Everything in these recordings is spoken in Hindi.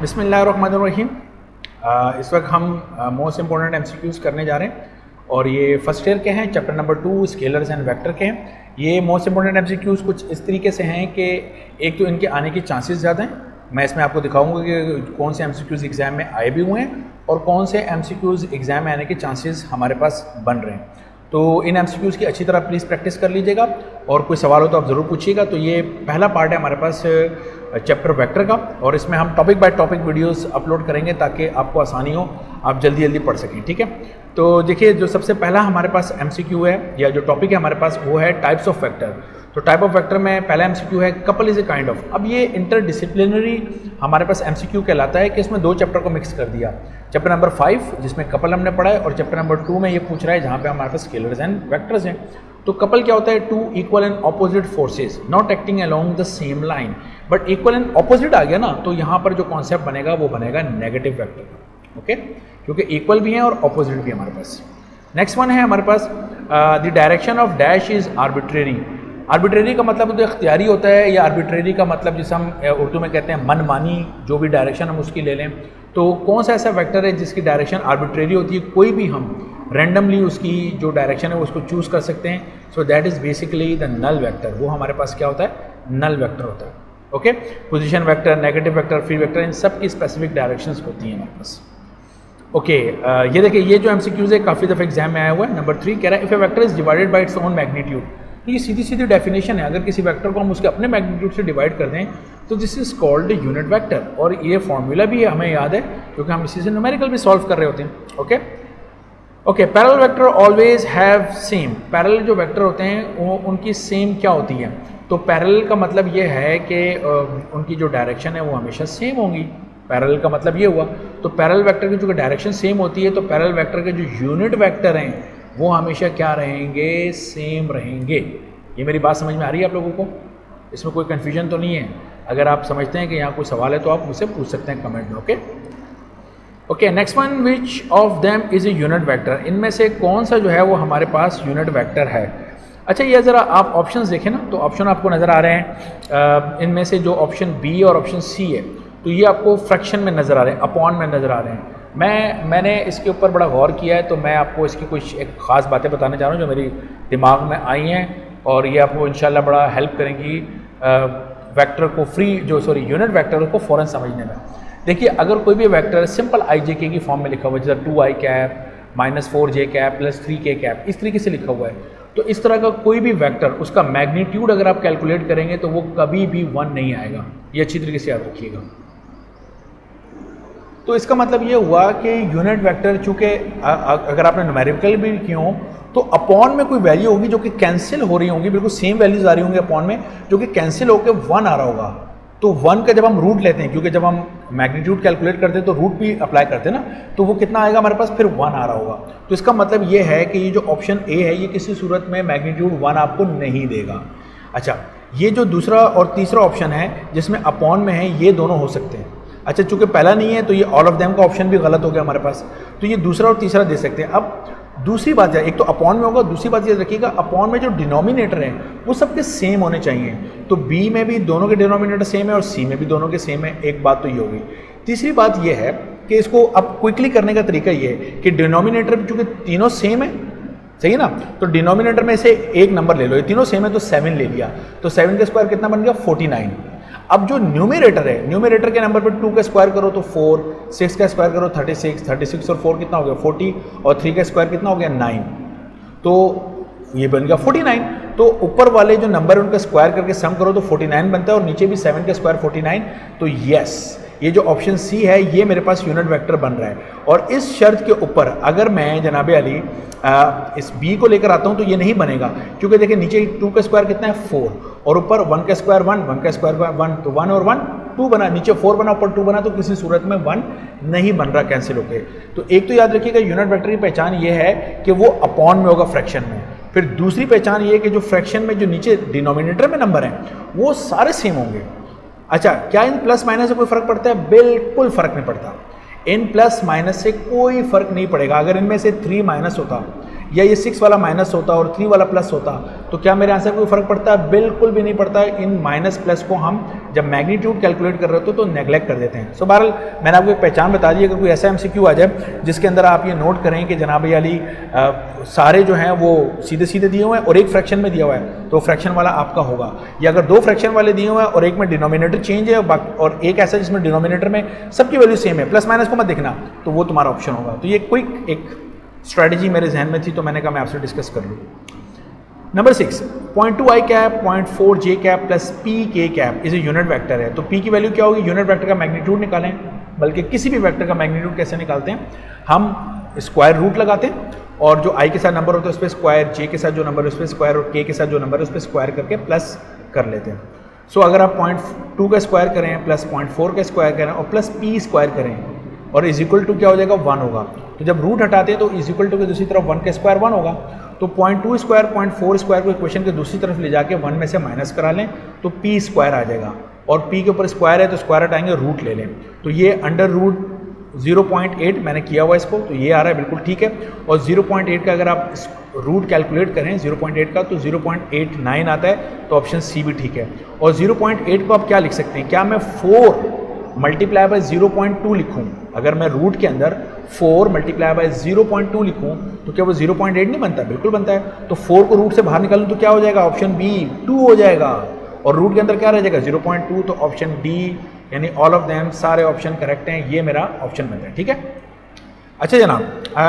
बिस्मिल्लाहिर्रहमानिर्रहीम। इस वक्त हम मोस्ट इम्पोर्टेंट एमसीक्यूज़ करने जा रहे हैं और ये फर्स्ट ईयर के हैं, chapter number 2 scalars and vector के हैं। ये मोस्ट इम्पोर्टेंट एमसीक्यूज़ कुछ इस तरीके से हैं कि एक तो इनके आने की चांसेस ज़्यादा हैं। मैं इसमें आपको दिखाऊंगा कि कौन से एमसीक्यूज़ एग्ज़ाम में आए भी हुए हैं और कौन से एमसीक्यूज़ एग्ज़ाम में आने के चांसेस हमारे पास बन रहे हैं। तो इन एमसीक्यूज़ की अच्छी तरह प्लीज़ प्रैक्टिस कर लीजिएगा और कोई सवाल हो तो आप ज़रूर पूछिएगा। तो ये पहला पार्ट है हमारे पास चैप्टर वेक्टर का और इसमें हम topic by topic videos upload करेंगे ताकि आपको आसानी हो, आप जल्दी जल्दी पढ़ सकें। ठीक है, तो देखिए जो सबसे पहला हमारे पास एमसीक्यू है या जो टॉपिक है हमारे पास वो है टाइप्स ऑफ वेक्टर। तो टाइप ऑफ वेक्टर में पहला एमसीक्यू है couple is a kind of. अब ये इंटरडिसिप्लिनरी हमारे पास एमसीक्यू कहलाता है कि इसमें दो चैप्टर को मिक्स कर दिया। चैप्टर नंबर 5 जिसमें कपल हमने पढ़ा है और चैप्टर नंबर 2 में ये पूछ रहा है जहाँ पे हमारे पास स्केलर्स एंड वेक्टर्स हैं। तो कपल क्या होता है? Two equal and opposite forces not acting along the same line. But equal and opposite आ गया ना, तो यहाँ पर जो कॉन्सेप्ट बनेगा वो बनेगा नेगेटिव वेक्टर। ओके, क्योंकि इक्वल भी हैं और ऑपोजिट भी हमारे पास। नेक्स्ट वन है हमारे पास the direction of dash is arbitrary. Arbitrary का मतलब तो इख्तियारी होता है या आर्बिट्रेरी का मतलब जिसे हम उर्दू में कहते हैं मनमानी, जो भी डायरेक्शन हम उसकी ले लें। तो कौन सा ऐसा वेक्टर है जिसकी डायरेक्शन आर्बिट्रेरी होती है? कोई भी हम रैंडमली उसकी जो डायरेक्शन है उसको चूज़ कर सकते हैं। So that is basically the null vector. वो हमारे पास क्या होता है? नल वेक्टर होता है। Okay, position vector, negative vector, free vector, इन सब की स्पेसिफिक डायरेक्शंस होती हैं हमारे पास। ओके, ये देखिए ये जो एमसीक्यूज़ है काफ़ी दफ़ा एग्जाम में आया हुआ है। नंबर 3 कह रहा है if A vector is divided by its own magnitude. तो ये सीधी सीधी डेफिनेशन है, अगर किसी वेक्टर को हम उसके अपने मैग्नीट्यूड से डिवाइड कर दें तो this is called unit vector. और ये फॉर्मूला भी हमें याद है क्योंकि हम इसी से न्यूमेरिकल भी सॉल्व कर रहे होते हैं। Okay, parallel vector always have same. Parallel जो वेक्टर होते हैं वो उनकी सेम क्या होती है? तो पैरेलल का मतलब ये है कि उनकी जो डायरेक्शन है वो हमेशा सेम होंगी। पैरेलल का मतलब ये हुआ। तो पैरेलल वेक्टर की जो डायरेक्शन सेम होती है तो पैरेलल वेक्टर के जो यूनिट वेक्टर हैं वो हमेशा क्या रहेंगे? सेम रहेंगे। ये मेरी बात समझ में आ रही है आप लोगों को? इसमें कोई कन्फ्यूजन तो नहीं है? अगर आप समझते हैं कि यहाँ कोई सवाल है तो आप मुझसे पूछ सकते हैं कमेंट में। Okay, next one, which of them is a unit vector. इनमें से कौन सा जो है वो हमारे पास यूनिट वेक्टर है? अच्छा, ये ज़रा आप ऑप्शंस देखें ना, तो ऑप्शन आपको नज़र आ रहे हैं। इनमें से जो ऑप्शन बी और ऑप्शन सी है तो ये आपको फ्रैक्शन में नज़र आ रहे हैं, अपॉन में नज़र आ रहे हैं। मैंने इसके ऊपर बड़ा गौर किया है तो मैं आपको इसकी कुछ एक ख़ास बातें बताने जा रहा हूँ जो मेरी दिमाग में आई हैं और ये आपको इंशाल्लाह बड़ा हेल्प करेंगी वेक्टर को यूनिट वेक्टर को फ़ौरन समझने में। देखिए, अगर कोई भी वेक्टर सिंपल IJK की फॉर्म में लिखा हुआ है जैसे 2i cap -4j cap +3k cap, इस तरीके से लिखा हुआ है, तो इस तरह का कोई भी वेक्टर उसका मैग्नीट्यूड अगर आप कैलकुलेट करेंगे तो वो कभी भी 1 नहीं आएगा। ये अच्छी तरीके से याद रखिएगा। तो इसका मतलब ये हुआ कि यूनिट वेक्टर चूँकि अगर आपने न्यूमेरिकल भी किए हों तो अपॉन में कोई वैल्यू होगी जो कि कैंसिल हो रही होंगी, बिल्कुल सेम वैल्यूज आ रही होंगी अपॉन में जो कि कैंसिल होकर 1 आ रहा होगा। तो 1 का जब हम रूट लेते हैं, क्योंकि जब हम मैग्नीट्यूड कैलकुलेट करते हैं तो रूट भी अप्लाई करते हैं ना, तो वो कितना आएगा हमारे पास? फिर 1 आ रहा होगा। तो इसका मतलब ये है कि ये जो ऑप्शन ए है ये किसी सूरत में मैग्नीट्यूड 1 आपको नहीं देगा। अच्छा, ये जो दूसरा और तीसरा ऑप्शन है जिसमें अपॉन में है, ये दोनों हो सकते हैं। अच्छा, चूंकि पहला नहीं है तो ये ऑल ऑफ देम का ऑप्शन भी गलत हो गया हमारे पास, तो ये दूसरा और तीसरा दे सकते हैं। अब दूसरी बात है, एक तो अपॉन में होगा, दूसरी बात याद रखिएगा अपॉन में जो डिनोमिनेटर है वो सबके सेम होने चाहिए। तो बी में भी दोनों के डिनोमिनेटर सेम है और सी में भी दोनों के सेम है। एक बात तो ये होगी। तीसरी बात ये है कि इसको अब क्विकली करने का तरीका ये है कि डिनोमिनेटर चूँकि तीनों सेम है, सही है ना, तो डिनोमिनेटर में से एक नंबर ले लो, ये तीनों सेम है तो 7 ले लिया, तो 7 का स्क्वायर कितना बन गया? 49। अब जो न्यूमरेटर है, न्यूमरेटर के नंबर पर 2 का स्क्वायर करो तो 4, 6 का स्क्वायर करो 36, 36 और 4 कितना हो गया? 40, और 3 का स्क्वायर कितना हो गया? 9, तो ये बन गया 49। तो ऊपर वाले जो नंबर है उनका स्क्वायर करके सम करो तो 49 बनता है और नीचे भी 7 का स्क्वायर 49। तो यस, ये जो ऑप्शन सी है ये मेरे पास यूनिट वेक्टर बन रहा है। और इस शर्त के ऊपर अगर मैं जनाब अली इस बी को लेकर आता हूं तो ये नहीं बनेगा, क्योंकि देखिए नीचे 2 का स्क्वायर कितना है? 4, और ऊपर 1 का स्क्वायर 1, 1 का स्क्वायर 1, तो 1 और 1 2 बना, नीचे 4 बना, ऊपर 2 बना, तो किसी सूरत में 1 नहीं बन रहा कैंसिल होके। तो एक तो याद रखिएगा यूनिट वेक्टर की पहचान ये है कि वो अपॉन में होगा फ्रैक्शन में। फिर दूसरी पहचान ये है कि जो फ्रैक्शन में जो नीचे डिनोमिनेटर में नंबर हैं वो सारे सेम होंगे। अच्छा, क्या इन प्लस माइनस से कोई फर्क पड़ता है? बिल्कुल फर्क नहीं पड़ता। इन प्लस माइनस से कोई फर्क नहीं पड़ेगा। अगर इनमें से 3 माइनस होता या ये 6 वाला माइनस होता और 3 वाला प्लस होता तो क्या मेरे आंसर कोई फर्क पड़ता है? बिल्कुल भी नहीं पड़ता। इन माइनस प्लस को हम जब मैग्नीट्यूड कैलकुलेट कर रहे हो तो नेगलेक्ट कर देते हैं। सो बहरहाल मैंने आपको एक पहचान बता दी, अगर कोई ऐसा MCQ आ जाए जिसके अंदर आप ये नोट करें कि जनाब अली सारे जो हैं वो सीधे सीधे दिए हुए हैं और एक फ्रैक्शन में दिया हुआ है तो फ्रैक्शन वाला आपका होगा, या अगर दो फ्रैक्शन वाले दिए हुए हैं और एक में डिनोमिनेटर चेंज है और एक ऐसा जिसमें डिनोमिनेटर में सबकी वैल्यू सेम है, प्लस माइनस को मत देखना, तो वो तुम्हारा ऑप्शन होगा। तो ये क्विक एक स्ट्रैटेजी मेरे जहन में थी तो मैंने कहा मैं आपसे डिस्कस कर लूँ। Number 6, 0.2 i cap 0.4 j cap plus p k cap is a unit vector है। तो p की वैल्यू क्या होगी, यूनिट वेक्टर का मैग्नीट्यूड निकालें, बल्कि किसी भी वेक्टर का मैग्नीट्यूड कैसे निकालते हैं, हम स्क्वायर रूट लगाते हैं और जो i के साथ नंबर होता है उस पर स्क्वायर, j के साथ जो नंबर है उस पर स्क्वायर और k के साथ जो नंबर है उस पर स्क्वायर करके प्लस कर लेते हैं। सो अगर आप 0.2 का स्क्वायर करें प्लस 0.4 का स्क्वायर करें और प्लस p स्क्वायर करें और इज इक्वल टू क्या हो जाएगा, 1 होगा। तो जब रूट हटाते हैं तो इज इक्वल टू के दूसरी तरफ 1 का स्क्वायर 1 होगा। तो 0.2 स्क्वायर 0.4 स्क्वायर को इक्वेशन के दूसरी तरफ ले जाके 1 में से माइनस करा लें तो p स्क्वायर आ जाएगा, और p के ऊपर स्क्वायर है तो स्क्वायर हटाएंगे रूट ले लें, तो ये अंडर रूट 0.8 मैंने किया हुआ इसको, तो ये आ रहा है बिल्कुल ठीक है। और 0.8 का अगर आप रूट कैलकुलेट करें 0.8 का तो 0.89 आता है, तो ऑप्शन सी भी ठीक है। और 0.8 को आप क्या लिख सकते हैं, क्या मैं 4 मल्टीप्लाई बाय 0.2 लिखूं, अगर मैं रूट के अंदर 4 मल्टीप्लाई बाय 0.2 लिखूं तो क्या वो 0.8 नहीं बनता, बिल्कुल बनता है। तो 4 को रूट से बाहर निकालूं तो क्या हो जाएगा, ऑप्शन बी 2 हो जाएगा, और रूट के अंदर क्या रह जाएगा 0.2, तो ऑप्शन डी यानी ऑल ऑफ देम सारे ऑप्शन करेक्ट हैं, ये मेरा ऑप्शन बनता है, ठीक है। अच्छा जनाब,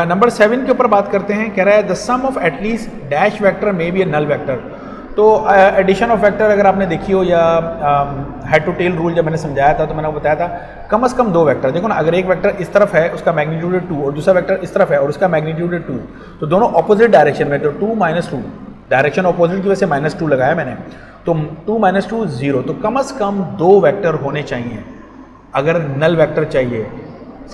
नंबर 7 के ऊपर बात करते हैं, कह रहा है the sum of at least dash vector may be a null vector. तो एडिशन ऑफ वेक्टर अगर आपने देखी हो या हेड टू टेल रूल जब मैंने समझाया था तो मैंने आपको बताया था कम से कम 2 वेक्टर, देखो ना, अगर एक वेक्टर इस तरफ है उसका मैग्नीट्यूड है 2 और दूसरा वेक्टर इस तरफ है और उसका मैग्नीट्यूड है 2, तो दोनों ऑपोजिट डायरेक्शन में, तो 2 - 2 डायरेक्शन ऑपोजिट की वजह से -2 लगाया मैंने, तो 2 - 2 0, तो कम से कम 2 वेक्टर होने चाहिए अगर नल वेक्टर चाहिए,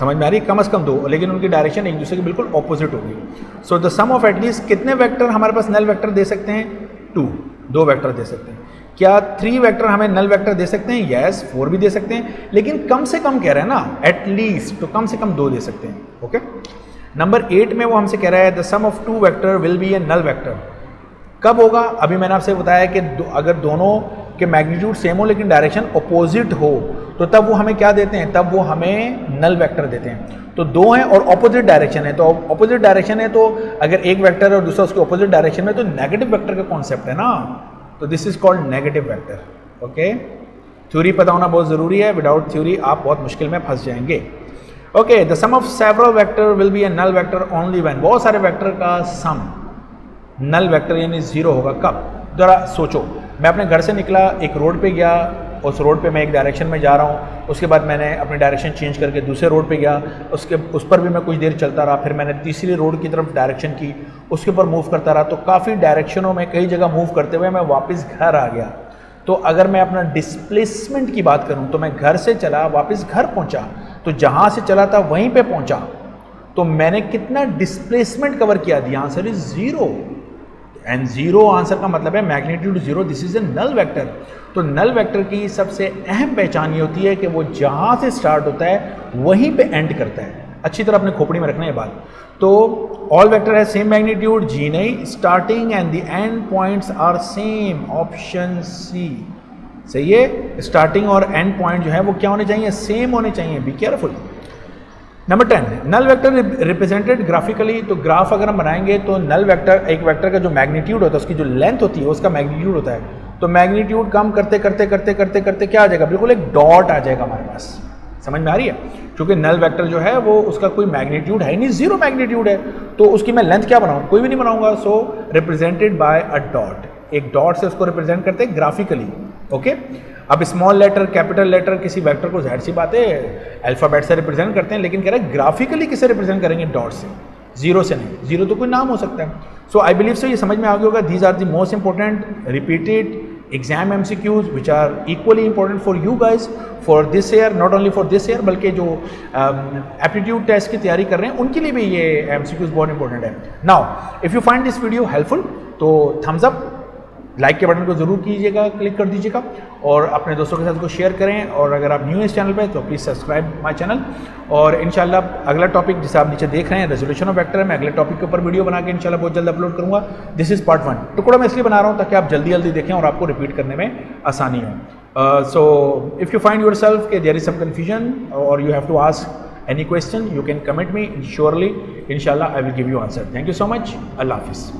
समझ में आ रही है, कम से कम 2, लेकिन उनकी डायरेक्शन एक दूसरे के बिल्कुल ऑपोजिट होगी। So the sum of at least कितने वेक्टर हमारे पास नल वेक्टर दे सकते हैं, 2 वेक्टर दे सकते हैं। क्या 3 वेक्टर हमें नल वेक्टर दे सकते हैं, यस 4 भी दे सकते हैं, लेकिन कम से कम कह रहे हैं ना एटलीस्ट, तो कम से कम 2 दे सकते हैं, ओके। नंबर 8 में वो हमसे कह रहा है the sum of 2 vector will be a null vector. कब होगा, अभी मैंने आपसे बताया कि अगर दोनों के मैग्नीट्यूड सेम हो लेकिन डायरेक्शन अपोजिट हो तो तब वो हमें क्या देते हैं, तब वो हमें नल वेक्टर देते हैं। तो 2 हैं और ऑपोजिट डायरेक्शन है, तो ऑपोजिट डायरेक्शन है तो अगर एक वेक्टर है और दूसरा उसके ऑपोजिट डायरेक्शन में, तो नेगेटिव वेक्टर का कॉन्सेप्ट है ना, तो this is called negative vector, okay. Theory पता होना बहुत ज़रूरी है, विदाउट थ्योरी आप बहुत मुश्किल में फंस जाएंगे, okay. The sum of several vector will be a null vector only when, बहुत सारे वेक्टर का सम नल वेक्टर यानी 0 होगा कब, ज़रा सोचो, मैं अपने घर से निकला, एक रोड पे गया, उस रोड पे मैं एक डायरेक्शन में जा रहा हूँ, उसके बाद मैंने अपनी डायरेक्शन चेंज करके दूसरे रोड पे गया, उस पर भी मैं कुछ देर चलता रहा, फिर मैंने तीसरी रोड की तरफ डायरेक्शन की, उसके ऊपर मूव करता रहा, तो काफ़ी डायरेक्शनों में कई जगह मूव करते हुए मैं वापस घर आ गया। तो अगर मैं अपना डिस्प्लेसमेंट की बात करूँ तो मैं घर से चला वापस घर पहुँचा, तो जहाँ से चला था वहीं पर पहुँचा, तो मैंने कितना डिस्प्लेसमेंट कवर किया, the answer is 0, and 0 answer का मतलब है magnitude 0, this is a null vector. तो नल वेक्टर की सबसे अहम पहचान ये होती है कि वो जहाँ से स्टार्ट होता है वहीं पे एंड करता है, अच्छी तरह अपने खोपड़ी में रखना ये बात। तो ऑल वेक्टर है सेम मैग्नीट्यूड, जी नहीं, starting and the end points are same, option C सही है। स्टार्टिंग और एंड पॉइंट जो है वो क्या होने चाहिए, सेम होने चाहिए, be careful. Number 10, null vector represented graphically. तो ग्राफ अगर हम बनाएंगे तो नल वेक्टर, एक वेक्टर का जो मैग्नीट्यूड होता है, उसकी जो लेंथ होती है उसका मैग्नीट्यूड होता है, तो मैग्नीट्यूड कम करते करते करते करते करते क्या आ जाएगा, बिल्कुल एक डॉट आ जाएगा हमारे पास, समझ में आ रही है। क्योंकि नल वेक्टर जो है वो उसका कोई मैग्नीट्यूड है नहीं, 0 मैग्नीट्यूड है, तो उसकी मैं लेंथ क्या बनाऊँ, कोई भी नहीं बनाऊंगा। सो रिप्रेजेंटेड बाय अ डॉट, एक डॉट से उसको रिप्रेजेंट करते हैं ग्राफिकली, ओके। अब स्मॉल लेटर कैपिटल लेटर किसी वेक्टर को जाहिर सी बात है अल्फ़ाबेट से रिप्रेजेंट करते हैं, लेकिन कह रहे हैं ग्राफिकली किसे रिप्रेजेंट करेंगे, डॉट से, 0 से नहीं, 0 तो कोई नाम हो सकता है। सो आई बिलीव सो ये समझ में आ गया होगा, these are the most important repeated exam MCQs which are equally important for you guys for this year, not only for this year, बल्कि जो एप्टीट्यूड टेस्ट की तैयारी कर रहे हैं उनके लिए भी ये MCQs बहुत इंपॉर्टेंट है। Now if you find this video helpful तो थम्स अप, लाइक के बटन को ज़रूर कीजिएगा, क्लिक कर दीजिएगा और अपने दोस्तों के साथ इसको शेयर करें, और अगर आप न्यू इस चैनल पे तो प्लीज़ सब्सक्राइब माय चैनल। और इंशाल्लाह अगला टॉपिक जिसे आप नीचे देख रहे हैं रेजोल्यूशन ऑफ वेक्टर, मैं अगले टॉपिक के ऊपर वीडियो बना के इंशाल्लाह बहुत जल्द अपलोड करूँगा। दिस इज़ पार्ट 1, टुकड़ा मैं इसलिए बना रहा हूँ ताकि आप जल्दी जल्दी देखें और आपको रिपीट करने में आसानी हो। So if you find yourself that there is some confusion or you have to ask any question, you can comment me. Surely, inshallah, I will give you answer. Thank you so much. Allah Hafiz.